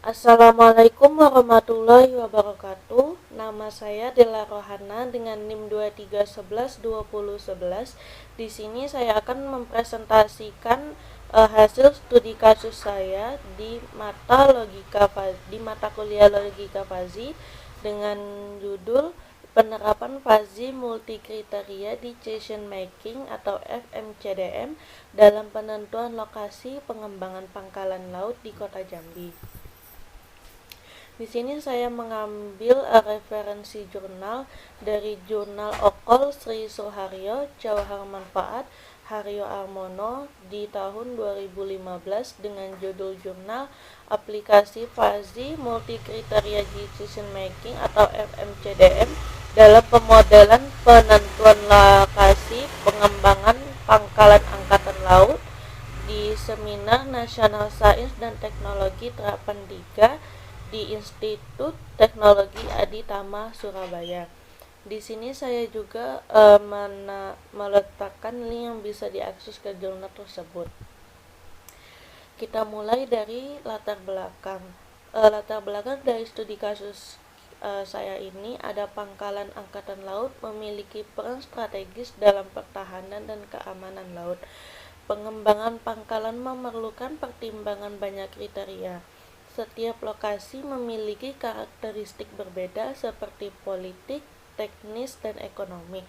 Assalamualaikum warahmatullahi wabarakatuh. Nama saya Della Rohana dengan NIM 23112011. Di sini saya akan mempresentasikan hasil studi kasus saya di mata kuliah logika fuzzy dengan judul penerapan fuzzy multikriteria decision making atau FMCDM dalam penentuan lokasi pengembangan pangkalan laut di Kota Jambi. Di sini saya mengambil referensi jurnal dari Jurnal Okol Sri Suharyo, Jauhar Manfaat, Haryo Armono di tahun 2015 dengan judul jurnal Aplikasi Fuzzy Multikriteria Decision Making atau FMCDM dalam pemodelan penentuan lokasi pengembangan pangkalan angkatan laut di Seminar Nasional Sains dan Teknologi Terapan 3 di Institut Teknologi Aditama Surabaya. Di sini saya juga meletakkan link yang bisa diakses ke jurnal tersebut. Kita mulai dari latar belakang. Latar belakang dari studi kasus saya ini ada pangkalan angkatan laut memiliki peran strategis dalam pertahanan dan keamanan laut. Pengembangan pangkalan memerlukan pertimbangan banyak kriteria. Setiap lokasi memiliki karakteristik berbeda seperti politik, teknis, dan ekonomi,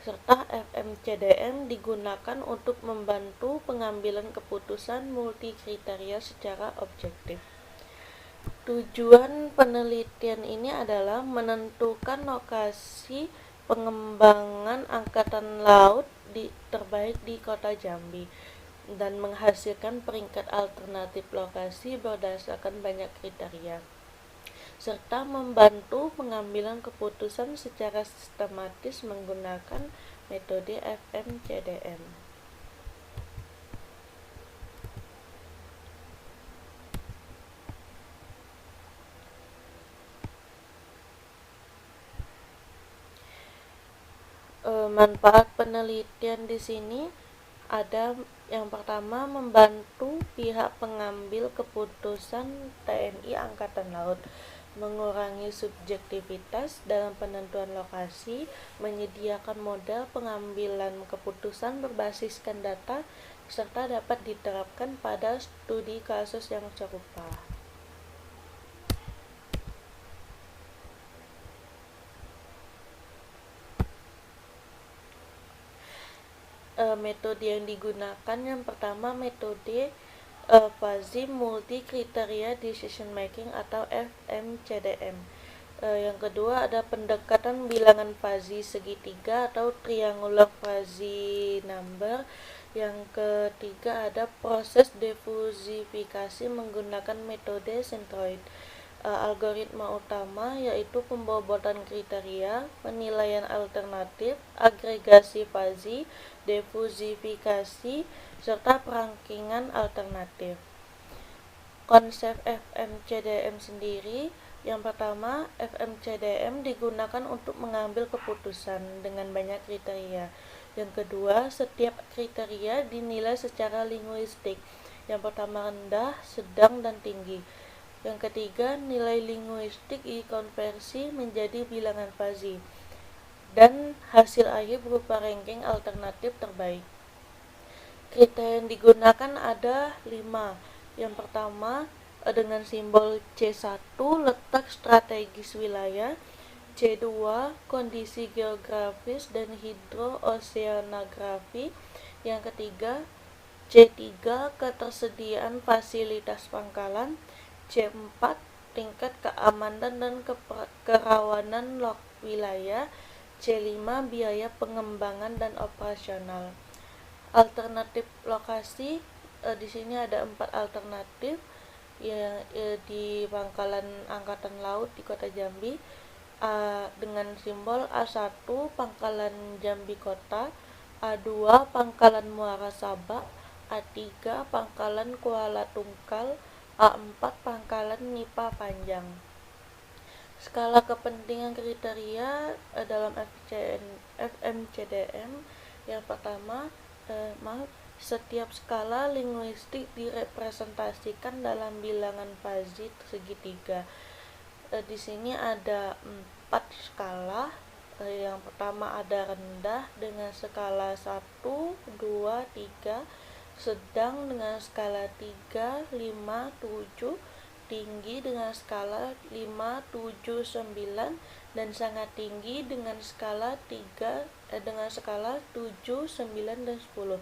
serta FMCDM digunakan untuk membantu pengambilan keputusan multikriteria secara objektif. Tujuan penelitian ini adalah menentukan lokasi pengembangan angkatan laut terbaik di Kota Jambi dan menghasilkan peringkat alternatif lokasi berdasarkan banyak kriteria, serta membantu pengambilan keputusan secara sistematis menggunakan metode FMCDM. Manfaat penelitian di sini ada yang pertama, membantu pihak pengambil keputusan TNI Angkatan Laut, mengurangi subjektivitas dalam penentuan lokasi, menyediakan model pengambilan keputusan berbasiskan data, serta dapat diterapkan pada studi kasus yang serupa. Metode yang digunakan yang pertama metode Fuzzy Multikriteria Decision Making atau FMCDM. Yang kedua ada pendekatan bilangan fuzzy segitiga atau triangular fuzzy number. Yang ketiga ada proses diversifikasi menggunakan metode centroid. Algoritma utama yaitu pembobotan kriteria, penilaian alternatif, agregasi fuzzy, diversifikasi, serta perankingan alternatif. Konsep FMCDM sendiri, yang pertama, FMCDM digunakan untuk mengambil keputusan dengan banyak kriteria. Yang kedua, setiap kriteria dinilai secara linguistik. Yang pertama rendah, sedang, dan tinggi. Yang ketiga, nilai linguistik dikonversi menjadi bilangan fuzzy, dan hasil akhir berupa ranking alternatif terbaik. Kriteria yang digunakan ada 5. Yang pertama, dengan simbol C1 letak strategis wilayah, C2 kondisi geografis dan hidrooceanografi, yang ketiga C3 ketersediaan fasilitas pangkalan, C4 tingkat keamanan dan kerawanan wilayah, C5 biaya pengembangan dan operasional. Alternatif lokasi di sini ada 4 alternatif di pangkalan angkatan laut di Kota Jambi dengan simbol A1 Pangkalan Jambi Kota, A2 Pangkalan Muara Sabak, A3 Pangkalan Kuala Tungkal, A4 Pangkalan Nipa Panjang. Skala kepentingan kriteria dalam FMCDM yang pertama, Setiap skala linguistik direpresentasikan dalam bilangan Fuzzy segitiga. Di sini ada 4 skala. Yang pertama ada rendah dengan skala 1, 2, 3, sedang dengan skala 3, 5, 7, tinggi dengan skala 5, 7, 9, dan sangat tinggi dengan skala 7, 9, dan 10.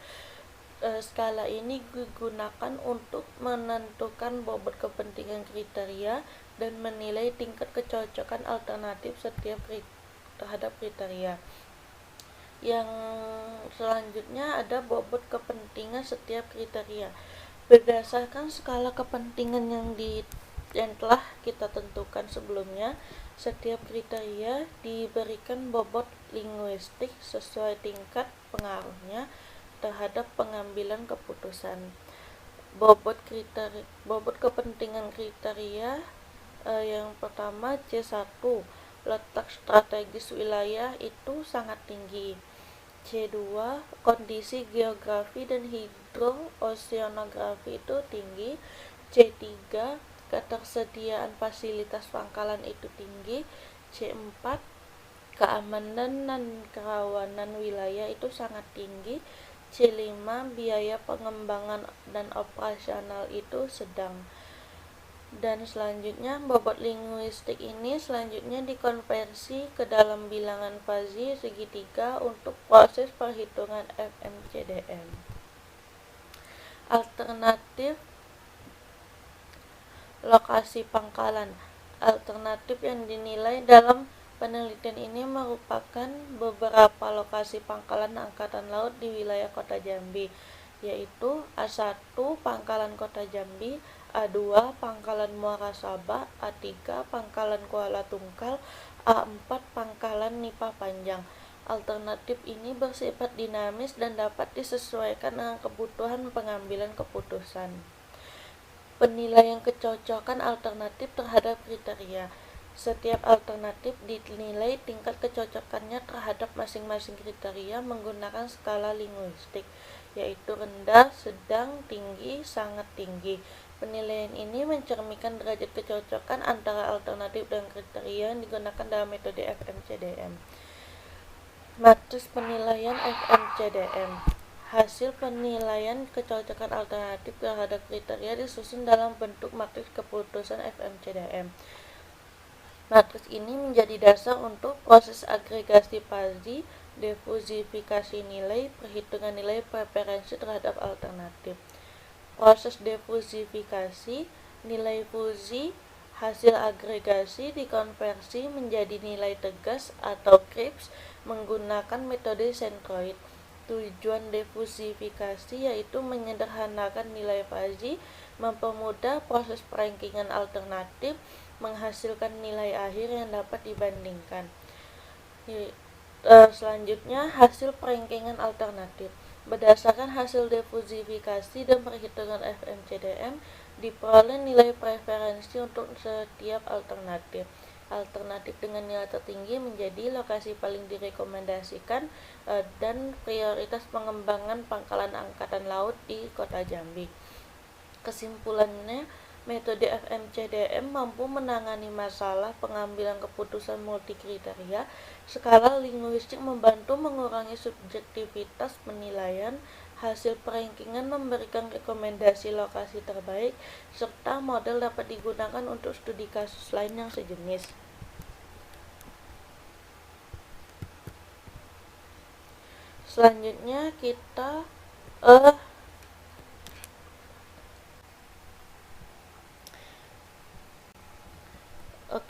Skala ini digunakan untuk menentukan bobot kepentingan kriteria dan menilai tingkat kecocokan alternatif setiap terhadap kriteria. Yang selanjutnya ada bobot kepentingan setiap kriteria. Berdasarkan skala kepentingan yang telah kita tentukan sebelumnya, setiap kriteria diberikan bobot linguistik sesuai tingkat pengaruhnya terhadap pengambilan keputusan. Bobot kepentingan kriteria yang pertama C1, letak strategis wilayah itu sangat tinggi. C2, kondisi geografi dan hidrooceanografi itu tinggi. C3, ketersediaan fasilitas pangkalan itu tinggi. C4, keamanan dan kerawanan wilayah itu sangat tinggi. C5, biaya pengembangan dan operasional itu sedang. Dan selanjutnya bobot linguistik ini selanjutnya dikonversi ke dalam bilangan Fuzzy segitiga untuk proses perhitungan FMCDM. Alternatif lokasi pangkalan. Alternatif yang dinilai dalam penelitian ini merupakan beberapa lokasi pangkalan angkatan laut di wilayah Kota Jambi, yaitu A1 Pangkalan Kota Jambi, A2 Pangkalan Muara Sabah, A3 Pangkalan Kuala Tungkal, A4 Pangkalan Nipa Panjang. Alternatif ini bersifat dinamis dan dapat disesuaikan dengan kebutuhan pengambilan keputusan. Penilaian kecocokan alternatif terhadap kriteria. Setiap alternatif dinilai tingkat kecocokannya terhadap masing-masing kriteria menggunakan skala linguistik, yaitu rendah, sedang, tinggi, sangat tinggi. Penilaian ini mencerminkan derajat kecocokan antara alternatif dan kriteria yang digunakan dalam metode FMCDM. Matriks penilaian FMCDM. Hasil penilaian kecocokan alternatif terhadap kriteria disusun dalam bentuk matriks keputusan FMCDM. Matriks ini menjadi dasar untuk proses agregasi Fuzzy, difusifikasi nilai, perhitungan nilai preferensi terhadap alternatif. Proses difusifikasi, nilai Fuzzy, hasil agregasi dikonversi menjadi nilai tegas atau CRISP menggunakan metode sentroid. Tujuan difusifikasi yaitu menyederhanakan nilai Fuzzy, mempermudah proses perankingan alternatif, menghasilkan nilai akhir yang dapat dibandingkan. Selanjutnya, hasil perankingan alternatif. Berdasarkan hasil difusifikasi dan perhitungan FMCDM, diperoleh nilai preferensi untuk setiap alternatif. Alternatif dengan nilai tertinggi menjadi lokasi paling direkomendasikan dan prioritas pengembangan pangkalan angkatan laut di Kota Jambi. Kesimpulannya, metode FMCDM mampu menangani masalah pengambilan keputusan multikriteria. Skala linguistik membantu mengurangi subjektivitas penilaian. Hasil perankingan memberikan rekomendasi lokasi terbaik, serta model dapat digunakan untuk studi kasus lain yang sejenis. Selanjutnya kita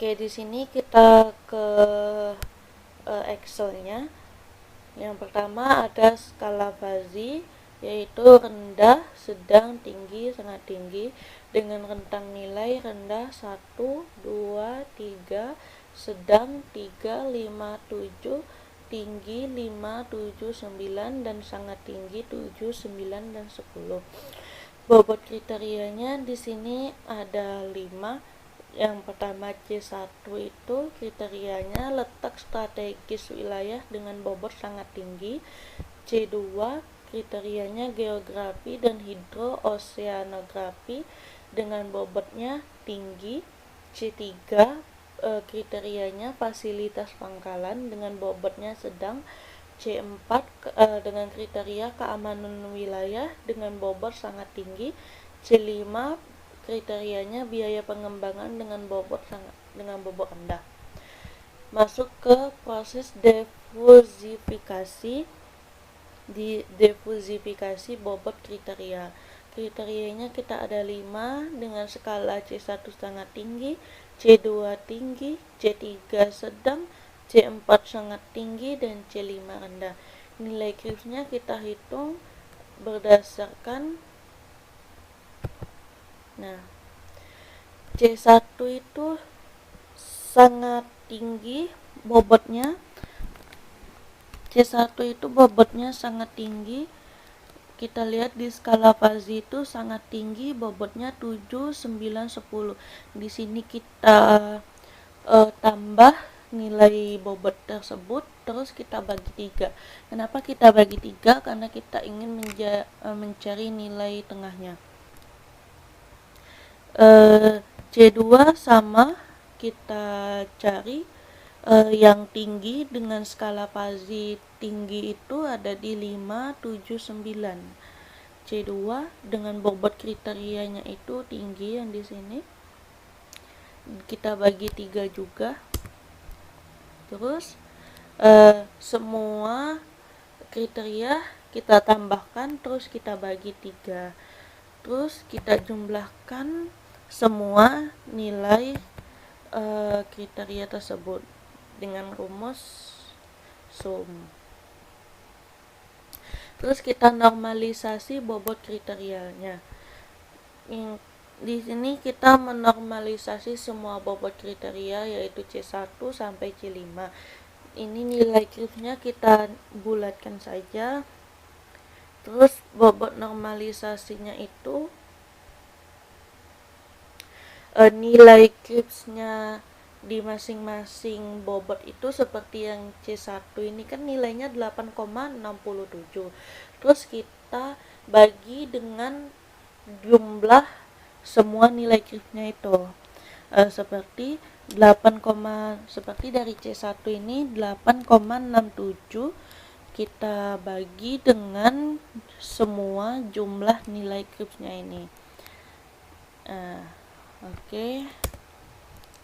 di sini kita ke Excel-nya. Yang pertama ada skala Fuzzy, yaitu rendah, sedang, tinggi, sangat tinggi dengan rentang nilai rendah 1, 2, 3, sedang 3, 5, 7, tinggi 5, 7, 9, dan sangat tinggi 7, 9, dan 10. Bobot kriterianya di sini ada 5. Yang pertama C1 itu kriterianya letak strategis wilayah dengan bobot sangat tinggi. C2 kriterianya geografi dan hidrooseanografi dengan bobotnya tinggi. C3 kriterianya fasilitas pangkalan dengan bobotnya sedang. C4 dengan kriteria keamanan wilayah dengan bobot sangat tinggi. C5 kriterianya biaya pengembangan dengan bobot rendah. Masuk ke proses diversifikasi. Di diversifikasi bobot kriteria. Kriterianya kita ada 5 dengan skala C1 sangat tinggi, C2 tinggi, C3 sedang, C4 sangat tinggi, dan C5 rendah. Nilai Kripsnya kita hitung berdasarkan C1 itu sangat tinggi bobotnya. C1 itu bobotnya sangat tinggi. Kita lihat di skala Fuzzy itu sangat tinggi, bobotnya 7, 9, 10. Di sini kita tambah nilai bobot tersebut, terus kita bagi 3. Kenapa kita bagi 3? Karena kita ingin mencari nilai tengahnya. C2 sama, kita cari yang tinggi dengan skala Fuzzy tinggi itu ada di 5, 7, 9. C2 dengan bobot kriterianya itu tinggi yang di sini. Kita bagi 3 juga. Terus semua kriteria kita tambahkan, terus kita bagi 3. Terus kita jumlahkan semua nilai kriteria tersebut dengan rumus sum. Terus kita normalisasi bobot kriterianya. Di sini kita menormalisasi semua bobot kriteria yaitu C1 sampai C5. Ini nilai Kripsnya kita bulatkan saja. Terus bobot normalisasinya itu nilai Kripsnya di masing-masing bobot itu seperti yang C1 ini kan nilainya 8,67. Terus kita bagi dengan jumlah semua nilai Kripsnya itu seperti dari C1 ini 8,67 kita bagi dengan semua jumlah nilai Kripsnya ini. Oke.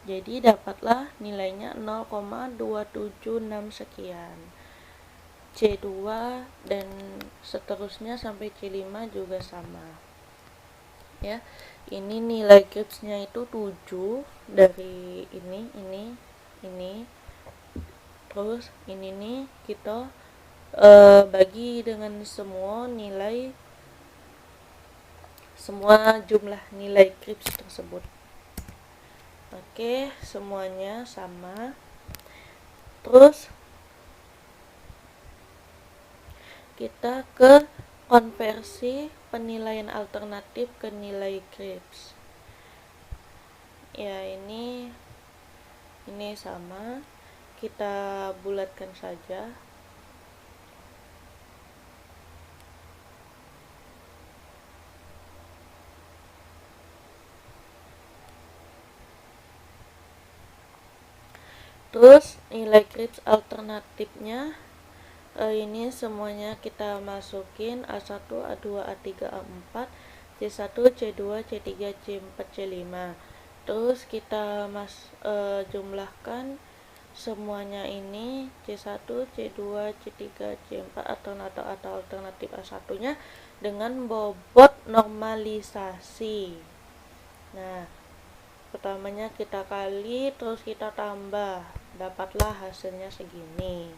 Jadi dapatlah nilainya 0,276 sekian. C2 dan seterusnya sampai C5 juga sama. Ya. Ini nilai Kripsnya itu 7 dari ini. Terus ini nih kita bagi dengan semua jumlah nilai Krips tersebut. Oke, semuanya sama. Terus kita ke konversi penilaian alternatif ke nilai Krips. Ya, ini sama. Kita bulatkan saja. Terus nilai Krips alternatifnya ini semuanya kita masukin A1, A2, A3, A4, C1, C2, C3, C4, C5. Terus kita jumlahkan semuanya ini C1, C2, C3, C4 atau alternatif A1-nya dengan bobot normalisasi. Nah, pertamanya kita kali, terus kita tambah, dapatlah hasilnya segini.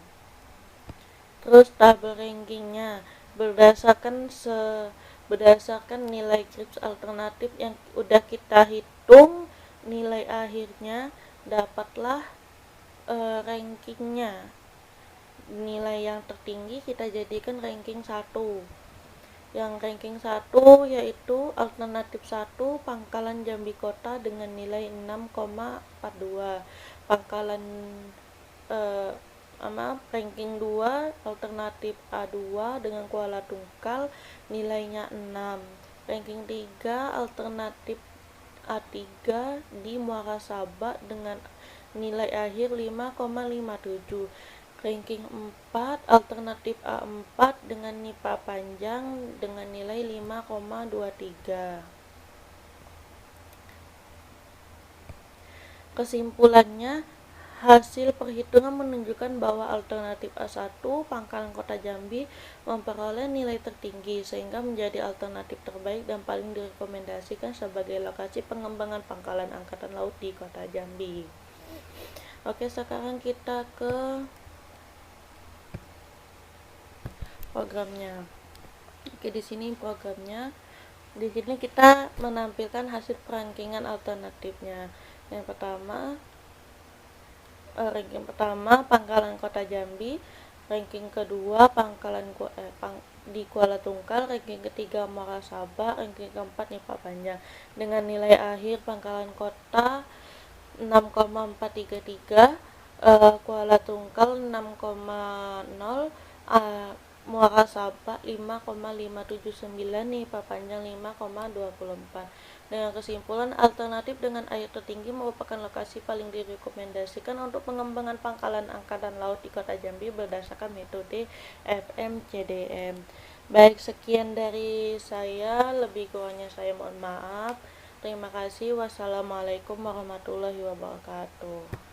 Terus tabel rankingnya berdasarkan nilai Krips alternatif yang udah kita hitung nilai akhirnya, dapatlah rankingnya. Nilai yang tertinggi kita jadikan ranking 1. Yang ranking 1 yaitu alternatif 1 Pangkalan Jambi Kota dengan nilai 6,42. Pangkalan ranking 2 alternatif A2 dengan Kuala Tungkal nilainya 6. Ranking 3 alternatif A3 di Muara Sabak dengan nilai akhir 5,57. Ranking 4 alternatif A4 dengan NIPA panjang dengan nilai 5,23. Kesimpulannya, hasil perhitungan menunjukkan bahwa alternatif A1 Pangkalan Kota Jambi memperoleh nilai tertinggi sehingga menjadi alternatif terbaik dan paling direkomendasikan sebagai lokasi pengembangan pangkalan angkatan laut di Kota Jambi. Oke, sekarang kita ke programnya. Oke, di sini programnya. Di sini kita menampilkan hasil perankingan alternatifnya. Yang pertama, ranking pertama Pangkalan Kota Jambi, ranking kedua di Kuala Tungkal, ranking ketiga Muara Sabak, ranking keempat NIPA Panjang dengan nilai akhir Pangkalan Kota 6,433, Kuala Tungkal 6,0, Muara Sabak 5,579, NIPA Panjang 5,24. Dengan kesimpulan, alternatif dengan air tertinggi merupakan lokasi paling direkomendasikan untuk pengembangan pangkalan angkatan laut di Kota Jambi berdasarkan metode FMCDM. Baik, sekian dari saya, lebih kurangnya saya mohon maaf. Terima kasih. Wassalamualaikum warahmatullahi wabarakatuh.